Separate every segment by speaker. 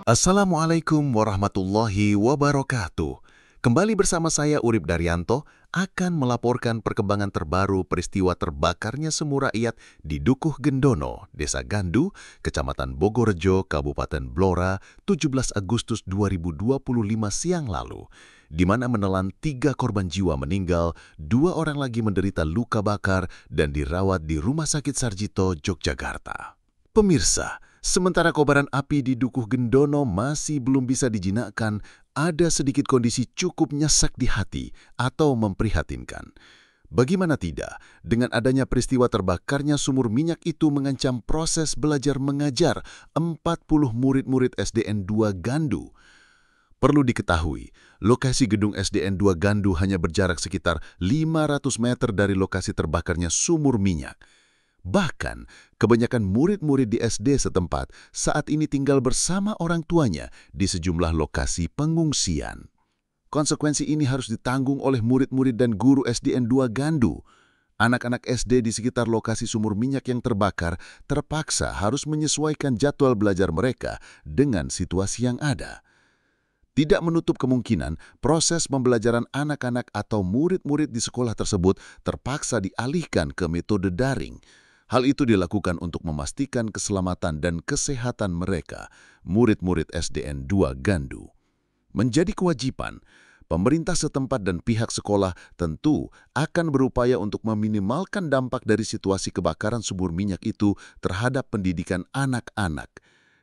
Speaker 1: Assalamualaikum warahmatullahi wabarakatuh. Kembali bersama saya Urip Daryanto akan melaporkan perkembangan terbaru peristiwa terbakarnya sumur rakyat di Dukuh Gendono, Desa Gandu, Kecamatan Bogorejo, Kabupaten Blora, 17 Agustus 2025 siang lalu, di mana menelan 3 korban jiwa meninggal, 2 orang lagi menderita luka bakar dan dirawat di Rumah Sakit Sarjito, Yogyakarta. Pemirsa, sementara kobaran api di Dukuh Gendono masih belum bisa dijinakkan, ada sedikit kondisi cukup nyesek di hati atau memprihatinkan. Bagaimana tidak, dengan adanya peristiwa terbakarnya sumur minyak itu mengancam proses belajar mengajar 40 murid-murid SDN 2 Gandu. Perlu diketahui, lokasi gedung SDN 2 Gandu hanya berjarak sekitar 500 meter dari lokasi terbakarnya sumur minyak. Bahkan, kebanyakan murid-murid di SD setempat saat ini tinggal bersama orang tuanya di sejumlah lokasi pengungsian. Konsekuensi ini harus ditanggung oleh murid-murid dan guru SDN 2 Gandu. Anak-anak SD di sekitar lokasi sumur minyak yang terbakar terpaksa harus menyesuaikan jadwal belajar mereka dengan situasi yang ada. Tidak menutup kemungkinan proses pembelajaran anak-anak atau murid-murid di sekolah tersebut terpaksa dialihkan ke metode daring. Hal itu dilakukan untuk memastikan keselamatan dan kesehatan mereka, murid-murid SDN 2 Gandu. Menjadi kewajiban, pemerintah setempat dan pihak sekolah tentu akan berupaya untuk meminimalkan dampak dari situasi kebakaran sumur minyak itu terhadap pendidikan anak-anak.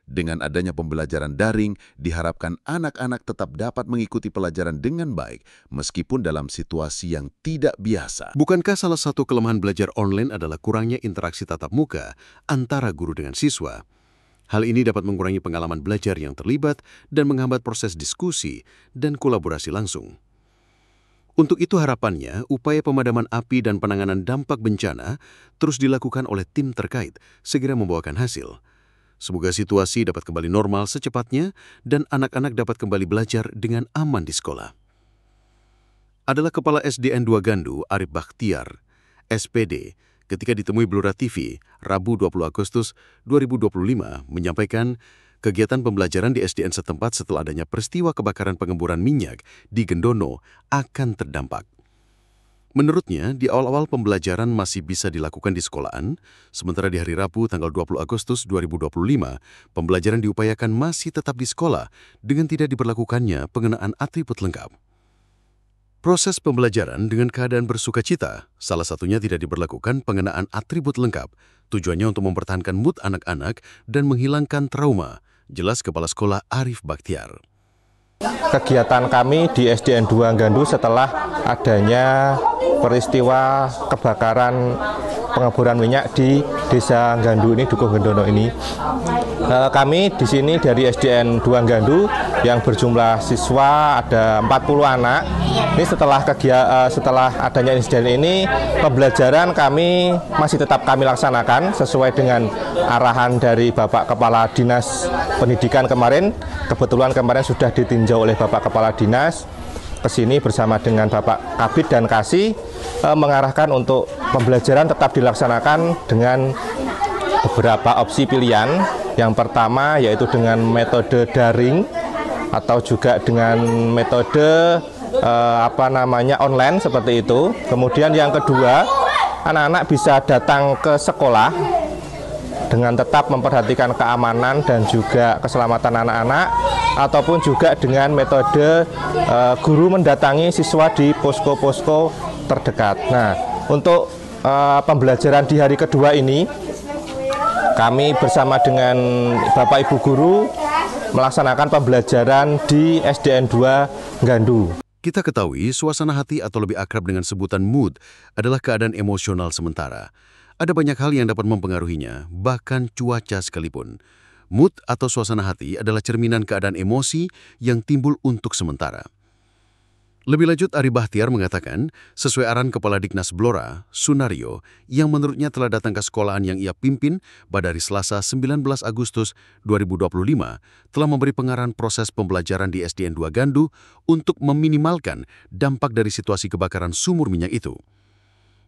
Speaker 1: Dengan adanya pembelajaran daring, diharapkan anak-anak tetap dapat mengikuti pelajaran dengan baik, meskipun dalam situasi yang tidak biasa.
Speaker 2: Bukankah salah satu kelemahan belajar online adalah kurangnya interaksi tatap muka antara guru dengan siswa? Hal ini dapat mengurangi pengalaman belajar yang terlibat dan menghambat proses diskusi dan kolaborasi langsung. Untuk itu harapannya, upaya pemadaman api dan penanganan dampak bencana terus dilakukan oleh tim terkait, segera membawakan hasil. Semoga situasi dapat kembali normal secepatnya dan anak-anak dapat kembali belajar dengan aman di sekolah. Adalah Kepala SDN 2 Gandu, Arif Bakhtiar, SPD, ketika ditemui Blora TV, Rabu 20 Agustus 2025, menyampaikan kegiatan pembelajaran di SDN setempat setelah adanya peristiwa kebakaran pengemburan minyak di Gendono akan terdampak. Menurutnya, di awal-awal pembelajaran masih bisa dilakukan di sekolahan, sementara di hari Rabu tanggal 20 Agustus 2025, pembelajaran diupayakan masih tetap di sekolah dengan tidak diberlakukannya pengenaan atribut lengkap. Proses pembelajaran dengan keadaan bersukacita, salah satunya tidak diberlakukan pengenaan atribut lengkap, tujuannya untuk mempertahankan mood anak-anak dan menghilangkan trauma, jelas Kepala Sekolah Arif Bakhtiar.
Speaker 3: Kegiatan kami di SDN 2 Gandu setelah adanya peristiwa kebakaran pengeboran minyak di Desa Gandu ini, Dukuh Gendono ini. Kami di sini dari SDN 2 Gandu yang berjumlah siswa ada 40 anak. Ini setelah adanya insiden ini, pembelajaran kami masih tetap kami laksanakan sesuai dengan arahan dari Bapak Kepala Dinas Pendidikan kemarin. Kebetulan kemarin sudah ditinjau oleh Bapak Kepala Dinas ke sini bersama dengan Bapak Kabid dan Kasih, mengarahkan untuk pembelajaran tetap dilaksanakan dengan beberapa opsi pilihan. Yang pertama yaitu dengan metode daring atau juga dengan metode online seperti itu. Kemudian yang kedua, anak-anak bisa datang ke sekolah dengan tetap memperhatikan keamanan dan juga keselamatan anak-anak, ataupun juga dengan metode guru mendatangi siswa di posko-posko terdekat. Nah, untuk pembelajaran di hari kedua ini, kami bersama dengan Bapak Ibu Guru melaksanakan pembelajaran di SDN 2 Gandu.
Speaker 2: Kita ketahui suasana hati atau lebih akrab dengan sebutan mood adalah keadaan emosional sementara. Ada banyak hal yang dapat mempengaruhinya, bahkan cuaca sekalipun. Mood atau suasana hati adalah cerminan keadaan emosi yang timbul untuk sementara. Lebih lanjut, Arif Bakhtiar mengatakan, sesuai arahan Kepala Diknas Blora, Sunario, yang menurutnya telah datang ke sekolahan yang ia pimpin pada hari Selasa 19 Agustus 2025, telah memberi pengarahan proses pembelajaran di SDN 2 Gandu untuk meminimalkan dampak dari situasi kebakaran sumur minyak itu.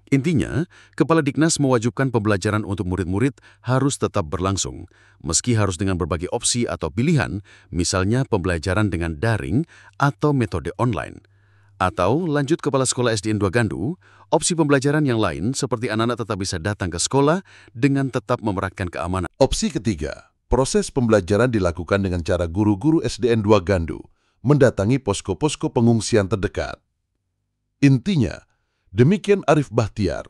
Speaker 2: Intinya, Kepala Dignas mewajibkan pembelajaran untuk murid-murid harus tetap berlangsung, meski harus dengan berbagai opsi atau pilihan, misalnya pembelajaran dengan daring atau metode online. Atau lanjut Kepala Sekolah SDN 2 Gandu, opsi pembelajaran yang lain seperti anak-anak tetap bisa datang ke sekolah dengan tetap memeratkan keamanan.
Speaker 4: Opsi ketiga, proses pembelajaran dilakukan dengan cara guru-guru SDN 2 Gandu mendatangi posko-posko pengungsian terdekat. Intinya, demikian Arif Bahtiar,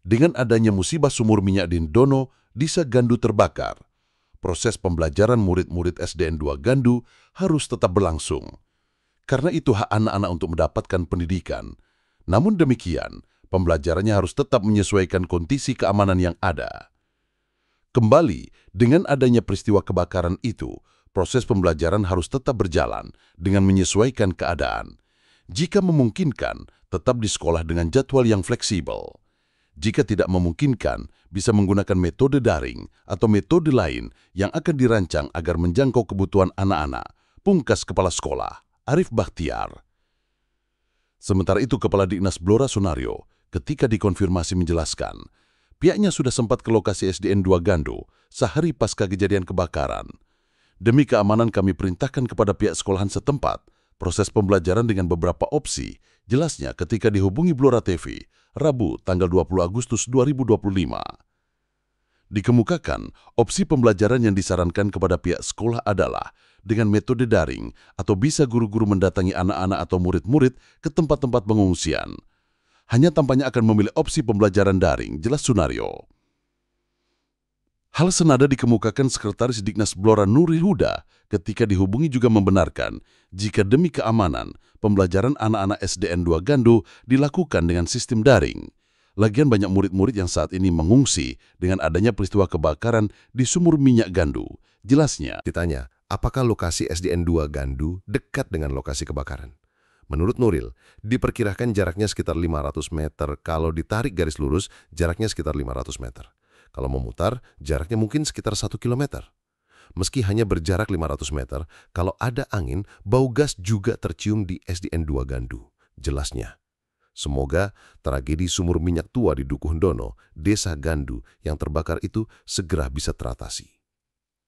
Speaker 4: dengan adanya musibah sumur minyak di Ndono, Desa Gandu terbakar, proses pembelajaran murid-murid SDN 2 Gandu harus tetap berlangsung. Karena itu hak anak-anak untuk mendapatkan pendidikan. Namun demikian, pembelajarannya harus tetap menyesuaikan kondisi keamanan yang ada. Kembali, dengan adanya peristiwa kebakaran itu, proses pembelajaran harus tetap berjalan dengan menyesuaikan keadaan. Jika memungkinkan, tetap di sekolah dengan jadwal yang fleksibel. Jika tidak memungkinkan, bisa menggunakan metode daring atau metode lain yang akan dirancang agar menjangkau kebutuhan anak-anak, pungkas Kepala Sekolah Arif Bahtiar. Sementara itu, Kepala Dignas Blora Sonario ketika dikonfirmasi menjelaskan, pihaknya sudah sempat ke lokasi SDN 2 Gandu sehari pasca kejadian kebakaran. Demi keamanan kami perintahkan kepada pihak sekolahan setempat proses pembelajaran dengan beberapa opsi, jelasnya ketika dihubungi Blora TV, Rabu tanggal 20 Agustus 2025. Dikemukakan, opsi pembelajaran yang disarankan kepada pihak sekolah adalah dengan metode daring atau bisa guru-guru mendatangi anak-anak atau murid-murid ke tempat-tempat pengungsian. Hanya tampaknya akan memilih opsi pembelajaran daring, jelas Sunario. Hal senada dikemukakan Sekretaris Dignas Blora Nuri Huda ketika dihubungi juga membenarkan jika demi keamanan, pembelajaran anak-anak SDN 2 Gandu dilakukan dengan sistem daring. Lagian banyak murid-murid yang saat ini mengungsi dengan adanya peristiwa kebakaran di sumur minyak Gandu. Jelasnya,
Speaker 5: Ditanya, apakah lokasi SDN 2 Gandu dekat dengan lokasi kebakaran? Menurut Nuril, diperkirakan jaraknya sekitar 500 meter. Kalau ditarik garis lurus, jaraknya sekitar 500 meter. Kalau memutar, jaraknya mungkin sekitar 1 kilometer. Meski hanya berjarak 500 meter, kalau ada angin, bau gas juga tercium di SDN 2 Gandu. Jelasnya, semoga tragedi sumur minyak tua di Dukuh Ndono, Desa Gandu yang terbakar itu segera bisa teratasi.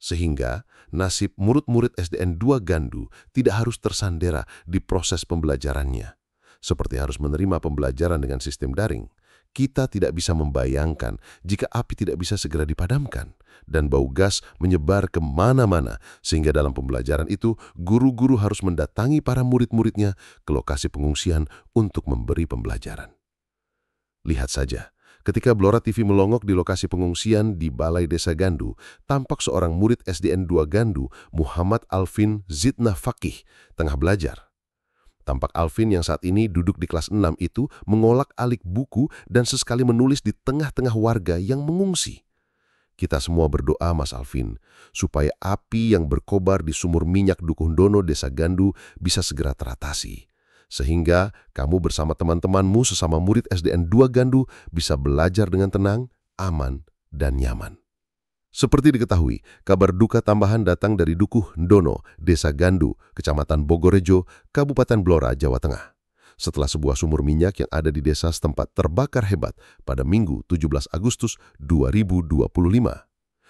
Speaker 5: Sehingga nasib murid-murid SDN 2 Gandu tidak harus tersandera di proses pembelajarannya. Seperti harus menerima pembelajaran dengan sistem daring, kita tidak bisa membayangkan jika api tidak bisa segera dipadamkan dan bau gas menyebar kemana-mana sehingga dalam pembelajaran itu guru-guru harus mendatangi para murid-muridnya ke lokasi pengungsian untuk memberi pembelajaran. Lihat saja, ketika Blora TV melongok di lokasi pengungsian di Balai Desa Gandu, tampak seorang murid SDN 2 Gandu, Muhammad Alvin Zidna Fakih, tengah belajar. Tampak Alvin yang saat ini duduk di kelas 6 itu mengolak-alik buku dan sesekali menulis di tengah-tengah warga yang mengungsi. Kita semua berdoa, Mas Alvin, supaya api yang berkobar di sumur minyak Dukuh Ndono Desa Gandu bisa segera teratasi. Sehingga kamu bersama teman-temanmu sesama murid SDN 2 Gandu bisa belajar dengan tenang, aman, dan nyaman. Seperti diketahui, kabar duka tambahan datang dari Dukuh Ndono, Desa Gandu, Kecamatan Bogorejo, Kabupaten Blora, Jawa Tengah. Setelah sebuah sumur minyak yang ada di desa setempat terbakar hebat pada Minggu 17 Agustus 2025.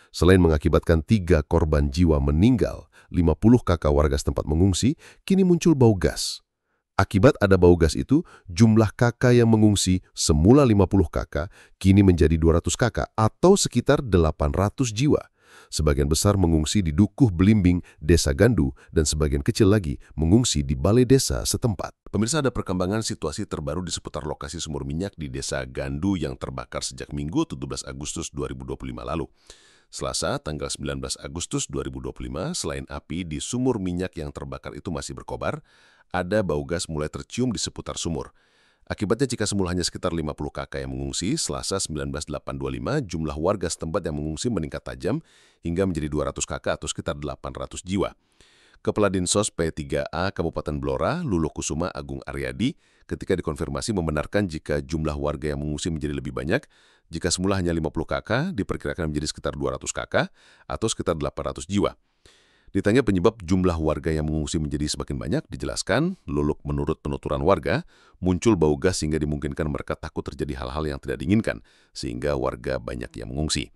Speaker 5: Selain mengakibatkan 3 korban jiwa meninggal, 50 kakak warga setempat mengungsi, kini muncul bau gas. Akibat ada bau gas itu, jumlah kakak yang mengungsi semula 50 kakak, kini menjadi 200 kakak atau sekitar 800 jiwa. Sebagian besar mengungsi di Dukuh Belimbing, Desa Gandu, dan sebagian kecil lagi mengungsi di balai desa setempat.
Speaker 4: pemirsa, ada perkembangan situasi terbaru di seputar lokasi sumur minyak di Desa Gandu yang terbakar sejak Minggu 17 Agustus 2025 lalu. Selasa, tanggal 19 Agustus 2025, selain api di sumur minyak yang terbakar itu masih berkobar, ada bau gas mulai tercium di seputar sumur. Akibatnya jika semula hanya sekitar 50 kakak yang mengungsi, Selasa 19/8/25 jumlah warga setempat yang mengungsi meningkat tajam hingga menjadi 200 kakak atau sekitar 800 jiwa. Kepala Dinsos P3A Kabupaten Blora, Lulo Kusuma Agung Aryadi, ketika dikonfirmasi membenarkan jika jumlah warga yang mengungsi menjadi lebih banyak, jika semula hanya 50 kakak, diperkirakan menjadi sekitar 200 kakak atau sekitar 800 jiwa.
Speaker 6: Ditanya penyebab jumlah warga yang mengungsi menjadi semakin banyak, dijelaskan, Luluk menurut penuturan warga, muncul bau gas sehingga dimungkinkan mereka takut terjadi hal-hal yang tidak diinginkan, sehingga warga banyak yang mengungsi.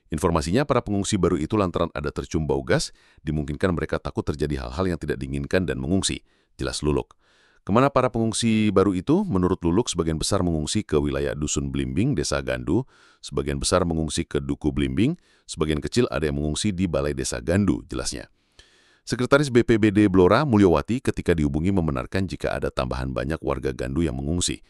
Speaker 6: Informasinya, para pengungsi baru itu lantaran ada tercium bau gas, dimungkinkan mereka takut terjadi hal-hal yang tidak diinginkan dan mengungsi, jelas Luluk. Kemana para pengungsi baru itu? Menurut Luluk, sebagian besar mengungsi ke wilayah Dusun Blimbing, Desa Gandu, sebagian besar mengungsi ke Duku Blimbing, sebagian kecil ada yang mengungsi di Balai Desa Gandu, jelasnya. Sekretaris BPBD Blora, Mulyawati, ketika dihubungi membenarkan jika ada tambahan banyak warga Gandu yang mengungsi.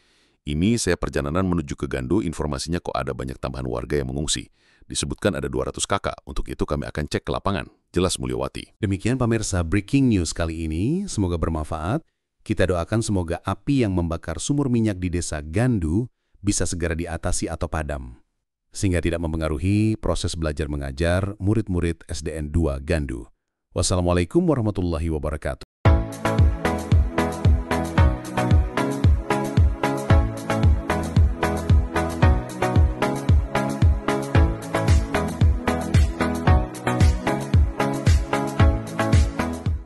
Speaker 6: Ini saya perjalanan menuju ke Gandu, informasinya kok ada banyak tambahan warga yang mengungsi. Disebutkan ada 200 kakak, untuk itu kami akan cek ke lapangan, jelas Mulyawati.
Speaker 2: Demikian pemirsa breaking news kali ini, semoga bermanfaat. Kita doakan semoga api yang membakar sumur minyak di Desa Gandu bisa segera diatasi atau padam, sehingga tidak mempengaruhi proses belajar mengajar murid-murid SDN 2 Gandu. Wassalamualaikum warahmatullahi wabarakatuh.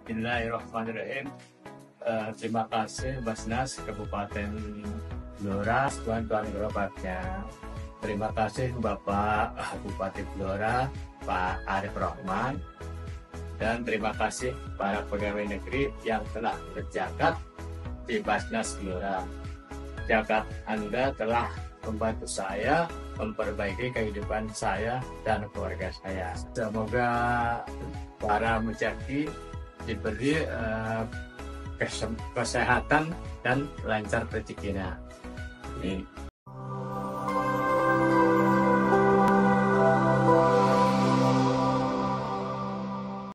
Speaker 7: Bismillahirrahmanirrahim. Terima kasih Basnas Kabupaten Blora, tuan-tuan gerobaknya. Terima kasih Bapak Bupati Blora, Pak Arif Rahman. Dan terima kasih para pegawai negeri yang telah berjagat di Basnas Blora. Jagat Anda telah membantu saya memperbaiki kehidupan saya dan keluarga saya. Semoga para mujaki diberi kesehatan dan lancar rezekinya. Amin.